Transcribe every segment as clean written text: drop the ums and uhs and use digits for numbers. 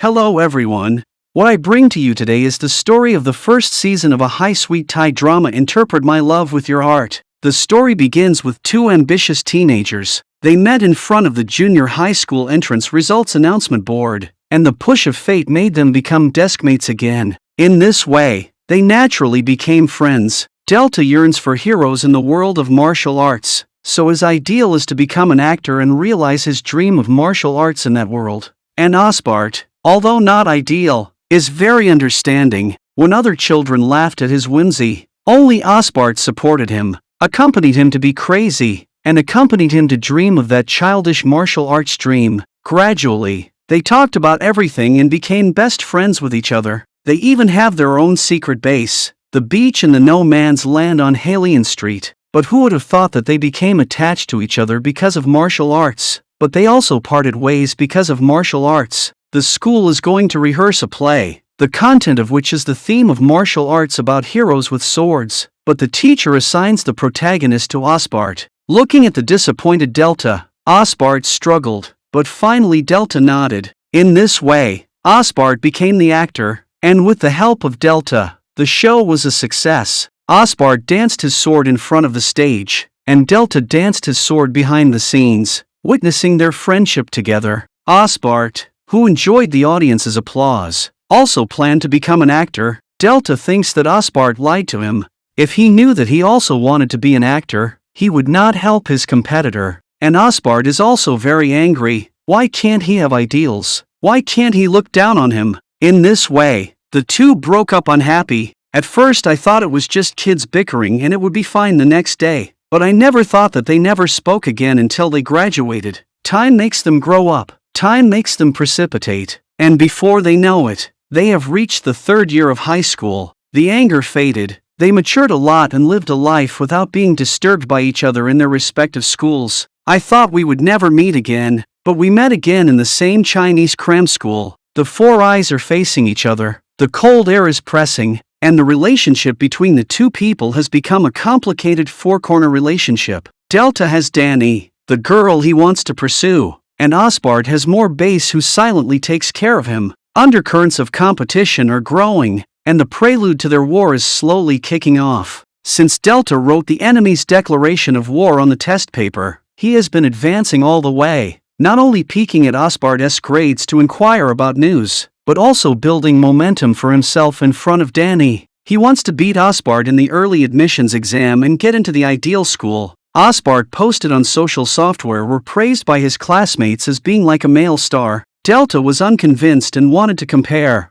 Hello everyone. What I bring to you today is the story of the first season of a high-sweet Thai drama Interpret My Love with Your Heart. The story begins with two ambitious teenagers. They met in front of the junior high school entrance results announcement board, and the push of fate made them become deskmates again. In this way, they naturally became friends. Delta yearns for heroes in the world of martial arts, so his ideal is to become an actor and realize his dream of martial arts in that world. And Aspart, although not ideal, is very understanding. When other children laughed at his whimsy, only Aspart supported him, accompanied him to be crazy, and accompanied him to dream of that childish martial arts dream. Gradually, they talked about everything and became best friends with each other. They even have their own secret base, the beach in the no man's land on Halian Street. But who would have thought that they became attached to each other because of martial arts? But they also parted ways because of martial arts. The school is going to rehearse a play, the content of which is the theme of martial arts about heroes with swords, but the teacher assigns the protagonist to Aspart. Looking at the disappointed Delta, Aspart struggled, but finally Delta nodded. In this way, Aspart became the actor, and with the help of Delta, the show was a success. Aspart danced his sword in front of the stage, and Delta danced his sword behind the scenes, witnessing their friendship together. Aspart, who enjoyed the audience's applause, also planned to become an actor. Delta thinks that Aspart lied to him. If he knew that he also wanted to be an actor, he would not help his competitor. And Aspart is also very angry. Why can't he have ideals? Why can't he look down on him? In this way, the two broke up unhappy. At first I thought it was just kids bickering and it would be fine the next day, but I never thought that they never spoke again until they graduated. Time makes them grow up, time makes them precipitate, and before they know it, they have reached the third year of high school. The anger faded, they matured a lot and lived a life without being disturbed by each other in their respective schools. I thought we would never meet again, but we met again in the same Chinese cram school. The four eyes are facing each other, the cold air is pressing, and the relationship between the two people has become a complicated four-corner relationship. Delta has Danny, the girl he wants to pursue, and Aspart has more base who silently takes care of him. Undercurrents of competition are growing, and the prelude to their war is slowly kicking off. Since Delta wrote the enemy's declaration of war on the test paper, he has been advancing all the way, not only peeking at Aspart's grades to inquire about news, but also building momentum for himself in front of Danny. He wants to beat Aspart in the early admissions exam and get into the ideal school. Aspart posted on social software were praised by his classmates as being like a male star. Delta was unconvinced and wanted to compare.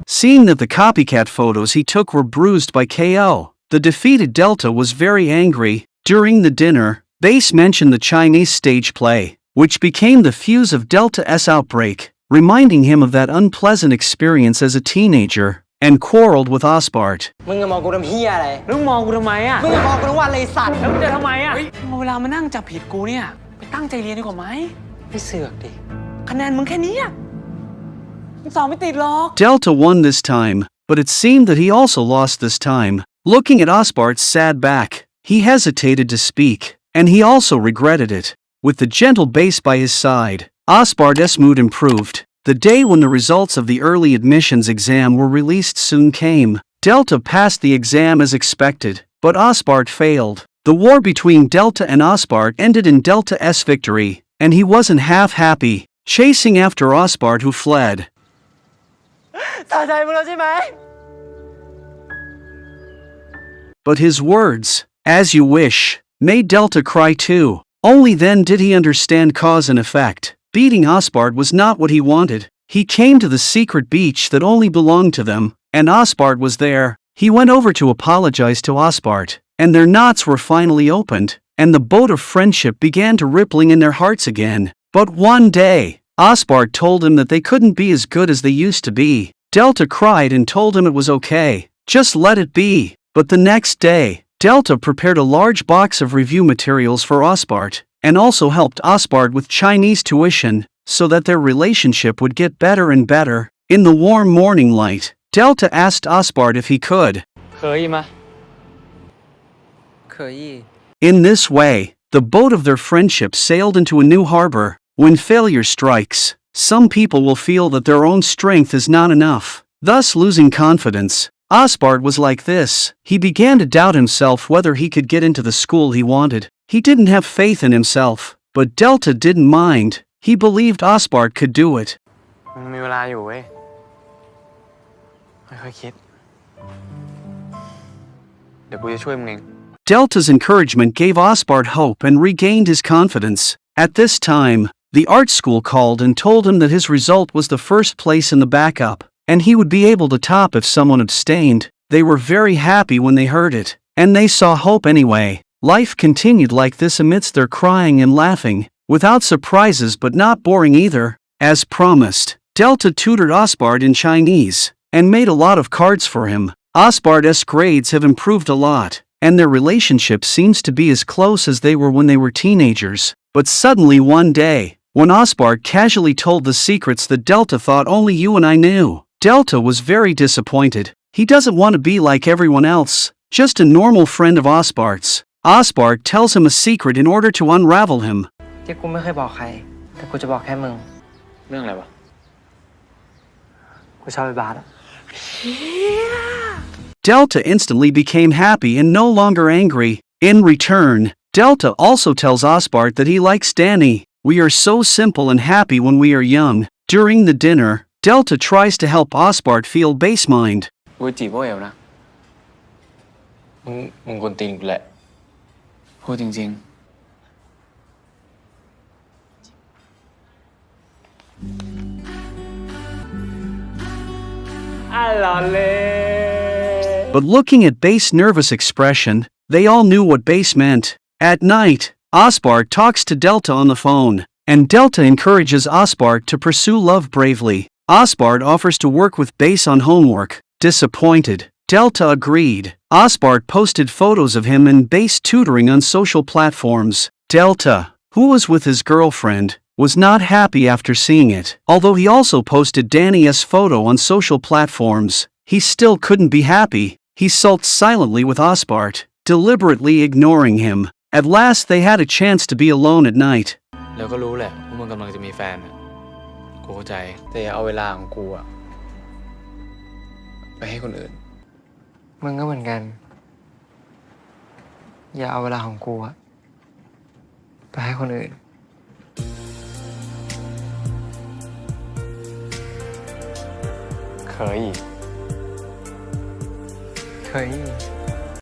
Seeing that the copycat photos he took were bruised by KO, the defeated Delta was very angry. During the dinner, Base mentioned the Chinese stage play, which became the fuse of Delta's outbreak, reminding him of that unpleasant experience as a teenager, and quarreled with Aspart. Delta won this time, but it seemed that he also lost this time. Looking at Aspart's sad back, he hesitated to speak, and he also regretted it. With the gentle Base by his side, Aspart's mood improved. The day when the results of the early admissions exam were released soon came. Delta passed the exam as expected, but Aspart failed. The war between Delta and Aspart ended in Delta's victory, and he wasn't half happy, chasing after Aspart who fled. But his words, "as you wish," made Delta cry too. Only then did he understand cause and effect. Beating Aspart was not what he wanted. He came to the secret beach that only belonged to them, and Aspart was there. He went over to apologize to Aspart, and their knots were finally opened, and the boat of friendship began to rippling in their hearts again. But one day, Aspart told him that they couldn't be as good as they used to be. Delta cried and told him it was okay, just let it be. But the next day, Delta prepared a large box of review materials for Aspart, and also helped Aspart with Chinese tuition, so that their relationship would get better and better. In the warm morning light, Delta asked Aspart if he could. 可以吗?可以 In this way, the boat of their friendship sailed into a new harbor. When failure strikes, some people will feel that their own strength is not enough, thus losing confidence. Osbart was like this. He began to doubt himself whether he could get into the school he wanted. He didn't have faith in himself, but Delta didn't mind. He believed Osbart could do it. มันมีเวลาอยู่เว้ยไม่ค่อยคิดเดี๋ยวกูจะช่วยมึงเอง Delta's encouragement gave Osbart hope and regained his confidence. At this time, the art school called and told him that his result was the first place in the backup, and he would be able to top if someone abstained. They were very happy when they heard it, and they saw hope anyway. Life continued like this amidst their crying and laughing, without surprises but not boring either. As promised, Delta tutored Osbart in Chinese, and made a lot of cards for him. Osbart's grades have improved a lot, and their relationship seems to be as close as they were when they were teenagers. But suddenly one day, when Osbart casually told the secrets that Delta thought only you and I knew, Delta was very disappointed. He doesn't want to be like everyone else, just a normal friend of Osbart's. Osbart tells him a secret in order to unravel him. ที่กูไม่เคยบอกใครแต่กูจะบอกแค่มึงเรื่องอะไรวะกูชอบไอ้บาสอะ Delta instantly became happy and no longer angry. In return, Delta also tells Osbart that he likes Danny. We are so simple and happy when we are young. During the dinner, Delta tries to help Osbart feel base mind. กูจีบพวกเอวนะมึงกวนตีนกูแหละพูดจริงๆ But looking at Base's nervous expression, they all knew what Base meant. At night, Osbart talks to Delta on the phone, and Delta encourages Osbart to pursue love bravely. Osbart offers to work with Base on homework. Disappointed, Delta agreed. Osbart posted photos of him and Base tutoring on social platforms. Delta, who was with his girlfriend, was not happy after seeing it. Although he also posted Danny's photo on social platforms, he still couldn't be happy. He sulked silently with Osbart, deliberately ignoring him. At last they had a chance to be alone at night. แล้วก็รู้แหละว่ามึงกำลังจะมีแฟนอะกูเข้าใจแต่อย่าเอาเวลาของกูอะไปให้คนอื่นมึงก็เหมือนกันอย่าเอาเวลาของกูอะไปให้คนอื่นเคย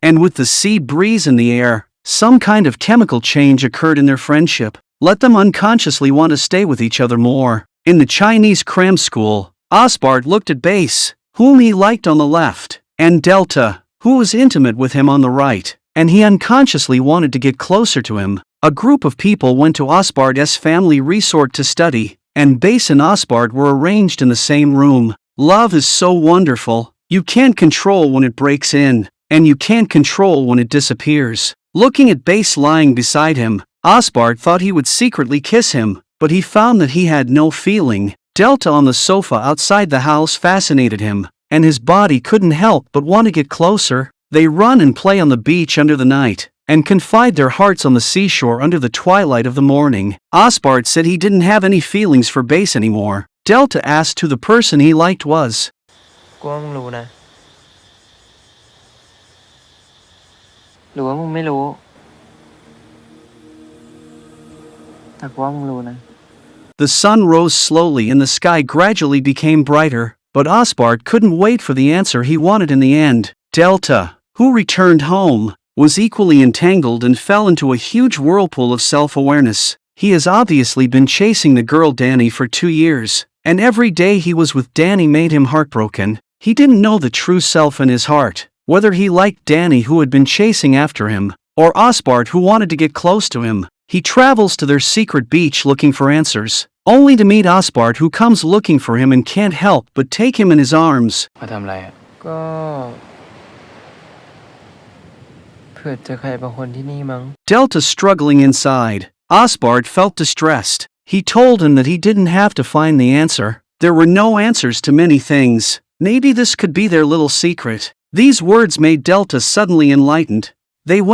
And with the sea breeze in the air, some kind of chemical change occurred in their friendship. Let them unconsciously want to stay with each other more. In the Chinese cram school, Osbart looked at Base, whom he liked on the left, and Delta, who was intimate with him on the right, and he unconsciously wanted to get closer to him. A group of people went to Osbart's family resort to study, and Base and Osbart were arranged in the same room. Love is so wonderful. You can't control when it breaks in, and you can't control when it disappears. Looking at Base lying beside him, Osbart thought he would secretly kiss him, but he found that he had no feeling. Delta on the sofa outside the house fascinated him, and his body couldn't help but want to get closer. They run and play on the beach under the night, and confide their hearts on the seashore under the twilight of the morning. Osbart said he didn't have any feelings for Base anymore. Delta asked who the person he liked was. กูว่ามึงรู้นะหรือว่ามึงไม่รู้แต่กูว่ามึงรู้นะ The sun rose slowly and the sky gradually became brighter, but Osbart couldn't wait for the answer he wanted in the end. Delta, who returned home, was equally entangled and fell into a huge whirlpool of self-awareness. He has obviously been chasing the girl Danny for 2 years, and every day he was with Danny made him heartbroken. He didn't know the true self in his heart, whether he liked Danny who had been chasing after him, or Osbart who wanted to get close to him. He travels to their secret beach looking for answers, only to meet Osbart who comes looking for him and can't help but take him in his arms. มาทำอะไรอ่ะก็เพื่อเจอใครบางคนที่นี่มั้ง Delta struggling inside, Osbart felt distressed. He told him that he didn't have to find the answer. There were no answers to many things. Maybe this could be their little secret. These words made Delta suddenly enlightened. They went